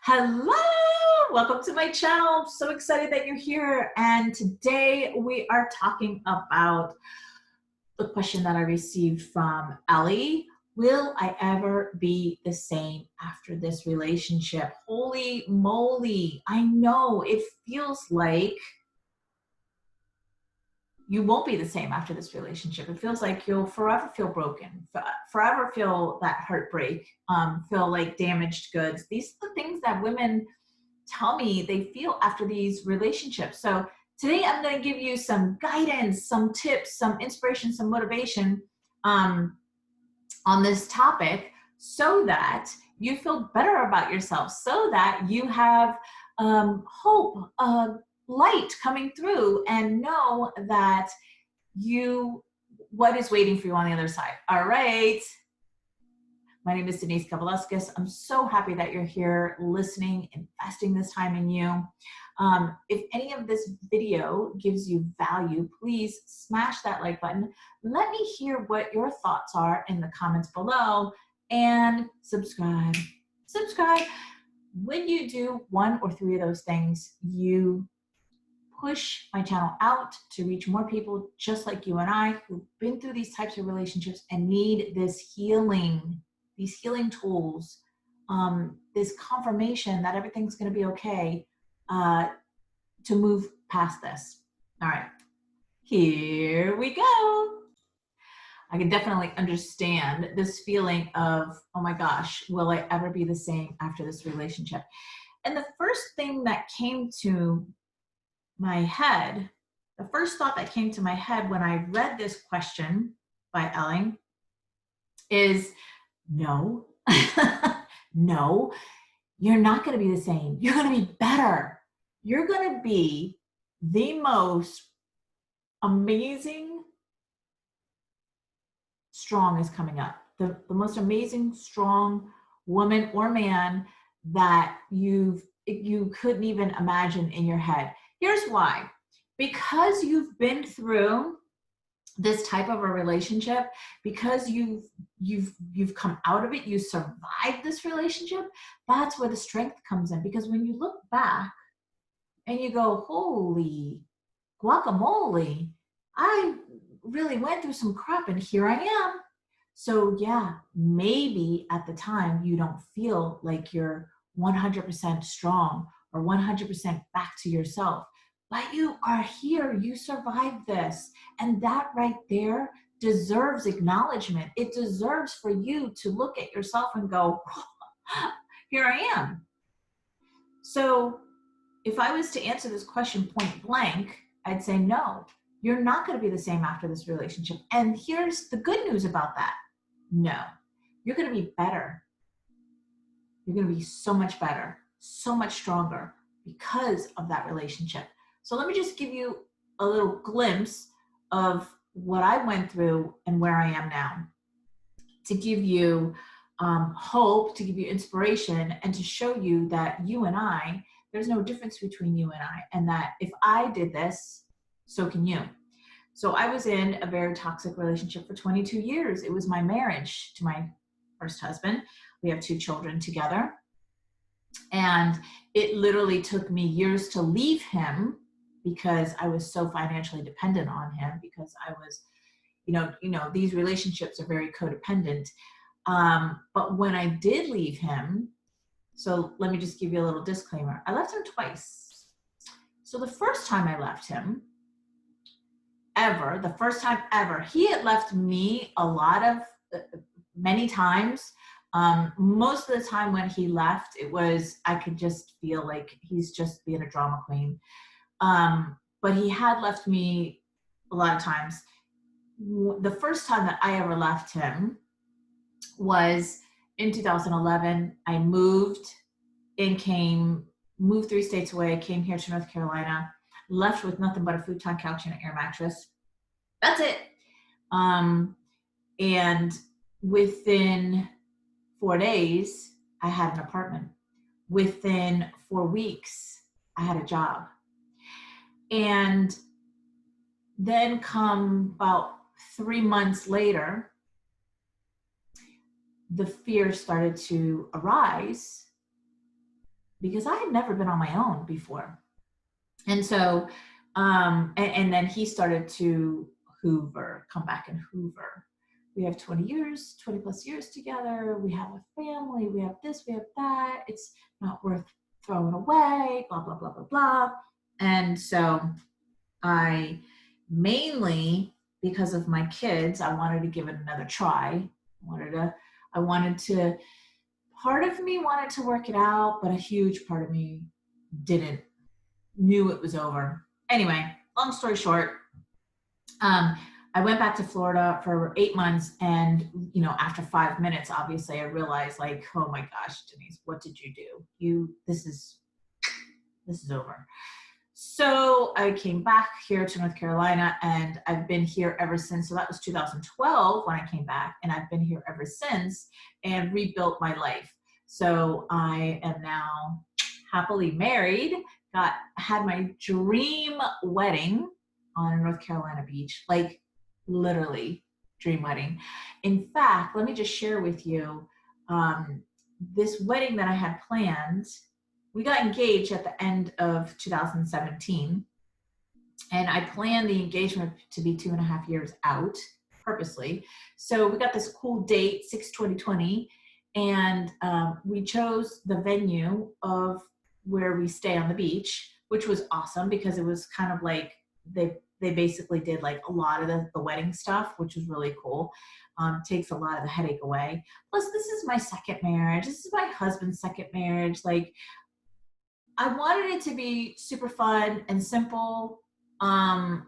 Hello, welcome to my channel. I'm so excited that you're here. And today we are talking about the question that I received from Ellie. Will I ever be the same after this relationship? Holy moly. I know it feels like you won't be the same after this relationship. It feels like you'll forever feel broken, forever feel that heartbreak, feel like damaged goods. These are the things that women tell me they feel after these relationships. So today I'm going to give you some guidance, some tips, some inspiration, some motivation on this topic so that you feel better about yourself, so that you have hope, light coming through, and know that what is waiting for you on the other side. All right. My name is Denise Kavalauskas. I'm so happy that you're here listening, investing this time in you. If any of this video gives you value, please smash that like button. Let me hear what your thoughts are in the comments below, and subscribe. Subscribe. When you do one or three of those things, you push my channel out to reach more people just like you and I who've been through these types of relationships and need this healing, these healing tools, this confirmation that everything's going to be okay, to move past this. All right, here we go. I can definitely understand this feeling of, oh my gosh, will I ever be the same after this relationship? And the first thing that came to my head, the first thought that came to my head when I read this question by Ellie is, no, no, you're not going to be the same. You're going to be better. You're going to be the most amazing strong is coming up. The most amazing strong woman or man that you couldn't even imagine in your head. Here's why. Because you've been through this type of a relationship, because you've come out of it, you survived this relationship, that's where the strength comes in. Because when you look back and you go, holy guacamole, I really went through some crap and here I am. So yeah, maybe at the time you don't feel like you're 100% strong or 100% back to yourself, but you are here, you survived this. And that right there deserves acknowledgement. It deserves for you to look at yourself and go, here I am. So if I was to answer this question point blank, I'd say no, you're not going to be the same after this relationship. And here's the good news about that. No, you're going to be better. You're going to be so much better, so much stronger because of that relationship. So let me just give you a little glimpse of what I went through and where I am now, to give you hope, to give you inspiration, and to show you that you and I, there's no difference between you and I, and that if I did this, so can you. So I was in a very toxic relationship for 22 years. It was my marriage to my first husband. We have 2 children together. And it literally took me years to leave him because I was so financially dependent on him, because I was, these relationships are very codependent. But when I did leave him, so let me just give you a little disclaimer. I left him twice. So the first time I left him, the first time ever, he had left me many times. Most of the time when he left, I could just feel like he's just being a drama queen. But he had left me a lot of times. The first time that I ever left him was in 2011. I moved 3 states away, came here to North Carolina, left with nothing but a futon couch and an air mattress. That's it. And within 4 days, I had an apartment. Within 4 weeks, I had a job. And then come about 3 months later, the fear started to arise because I had never been on my own before. And so, and then he started to come back and Hoover. We have 20 plus years together. We have a family. We have this, we have that. It's not worth throwing away, blah, blah, blah, blah, blah. And so I mainly, because of my kids, I wanted to give it another try. Part of me wanted to work it out, but a huge part of me knew it was over. Anyway, long story short, I went back to Florida for 8 months, and after 5 minutes, obviously I realized, like, oh my gosh, Denise, what did you do? This is over. So I came back here to North Carolina, and I've been here ever since. So that was 2012 when I came back, and I've been here ever since and rebuilt my life. So I am now happily married, had my dream wedding on a North Carolina beach, like literally dream wedding. In fact, let me just share with you this wedding that I had planned. We got engaged at the end of 2017, and I planned the engagement to be 2.5 years out purposely. So we got this cool date, 6/20/20, and we chose the venue of where we stay on the beach, which was awesome because it was kind of like they basically did like a lot of the wedding stuff, which was really cool. Takes a lot of the headache away. Plus, this is my second marriage. This is my husband's second marriage. Like, I wanted it to be super fun and simple. The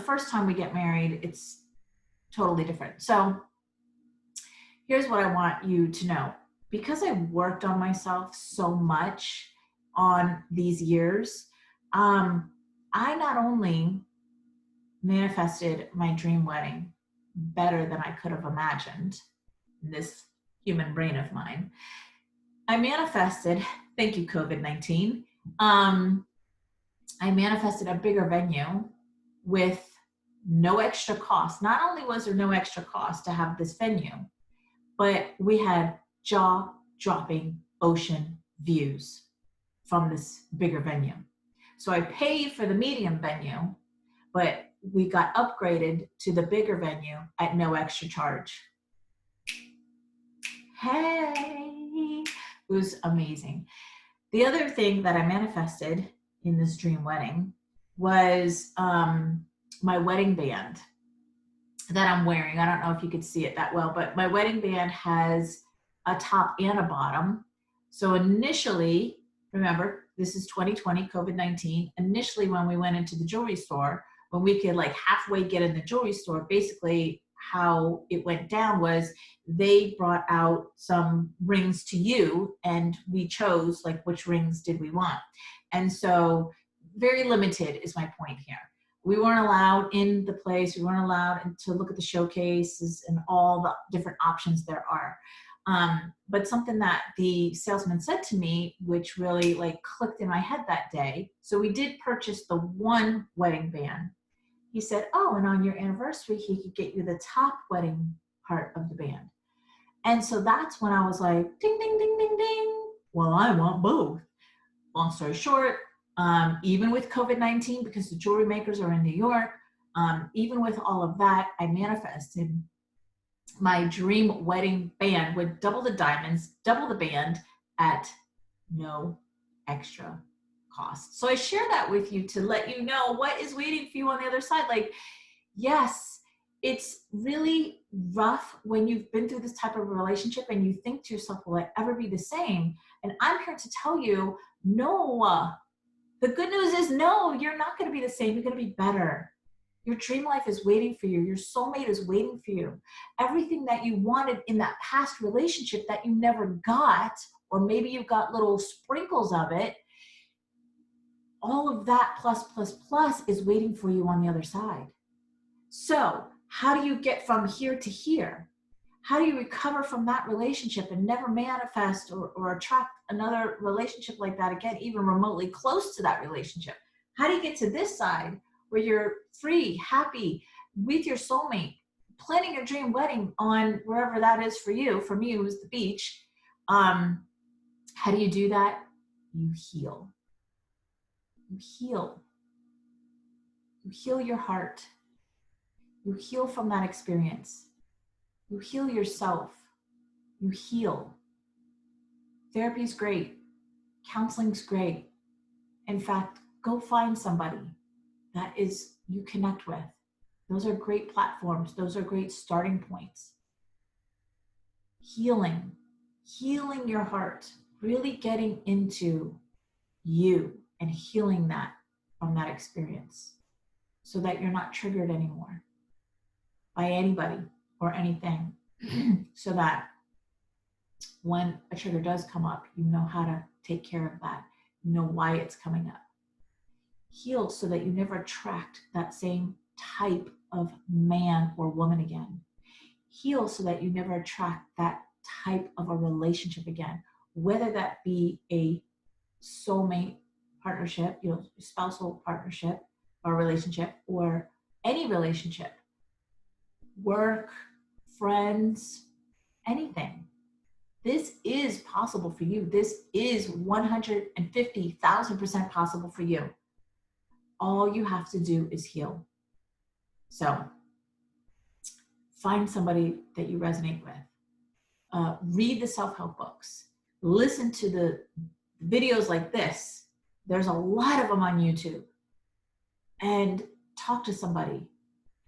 first time we get married, it's totally different. So here's what I want you to know. Because I worked on myself so much on these years, I not only manifested my dream wedding better than I could have imagined in this human brain of mine, I manifested, thank you, COVID-19, I manifested a bigger venue with no extra cost. Not only was there no extra cost to have this venue, but we had jaw-dropping ocean views from this bigger venue. So I paid for the medium venue, but we got upgraded to the bigger venue at no extra charge. Hey, it was amazing. The other thing that I manifested in this dream wedding was my wedding band that I'm wearing. I don't know if you could see it that well, but my wedding band has a top and a bottom. So initially, remember, this is 2020, COVID-19. Initially, when we went into the jewelry store, when we could like halfway get in the jewelry store, basically how it went down was they brought out some rings to you, and we chose like which rings did we want. And so very limited is my point here. We weren't allowed in the place. We weren't allowed to look at the showcases and all the different options there are. But something that the salesman said to me, which really like clicked in my head that day. So we did purchase the one wedding band. He said, oh, and on your anniversary, he could get you the top wedding part of the band. And so that's when I was like, ding, ding, ding, ding, ding. Well, I want both. Long story short, even with COVID-19, because the jewelry makers are in New York, even with all of that, I manifested my dream wedding band with double the diamonds, double the band at no extra cost. So I share that with you to let you know what is waiting for you on the other side. Like, yes, it's really rough when you've been through this type of relationship and you think to yourself, will it ever be the same? And I'm here to tell you, no. The good news is, no, you're not going to be the same. You're going to be better. Your dream life is waiting for you. Your soulmate is waiting for you. Everything that you wanted in that past relationship that you never got, or maybe you got little sprinkles of it, all of that plus is waiting for you on the other side. So how do you get from here to here? How do you recover from that relationship and never manifest or attract another relationship like that again, even remotely close to that relationship? How do you get to this side where you're free, happy, with your soulmate, planning your dream wedding on wherever that is for you? For me, it was the beach. How How do you do that? You heal. You heal. You heal your heart. You heal from that experience. You heal yourself. You heal. Therapy's great. Counseling's great. In fact, go find somebody that is you connect with. Those are great platforms. Those are great starting points. Healing your heart, really getting into you and healing that from that experience so that you're not triggered anymore by anybody or anything. So that when a trigger does come up, you know how to take care of that. You know why it's coming up. Heal so that you never attract that same type of man or woman again. Heal so that you never attract that type of a relationship again, whether that be a soulmate partnership, spousal partnership or relationship, or any relationship, work, friends, anything. This is possible for you. This is 150,000% possible for you. All you have to do is heal. So find somebody that you resonate with. Read the self-help books. Listen to the videos like this. There's a lot of them on YouTube. And talk to somebody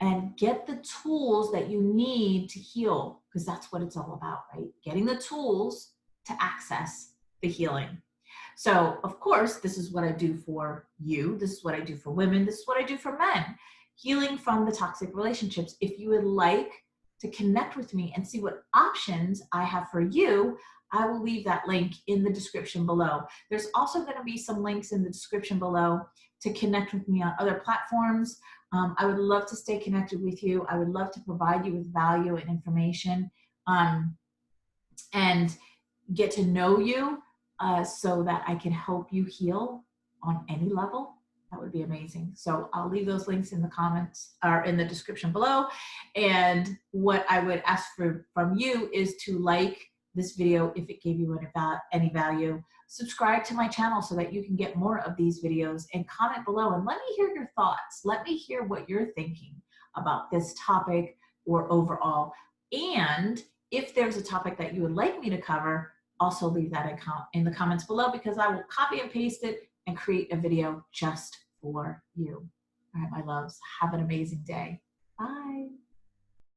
and get the tools that you need to heal, because that's what it's all about, right? Getting the tools to access the healing. So, of course, this is what I do for you. This is what I do for women. This is what I do for men. Healing from the toxic relationships. If you would like to connect with me and see what options I have for you, I will leave that link in the description below. There's also going to be some links in the description below to connect with me on other platforms. I would love to stay connected with you. I would love to provide you with value and information and get to know you so that I can help you heal on any level. That would be amazing. So I'll leave those links in the comments or in the description below. And what I would ask from you is to like this video if it gave you any value. Subscribe to my channel so that you can get more of these videos, and comment below and let me hear your thoughts. Let me hear what you're thinking about this topic or overall. And if there's a topic that you would like me to cover, also leave that in the comments below, because I will copy and paste it and create a video just for you. All right, my loves, have an amazing day. Bye.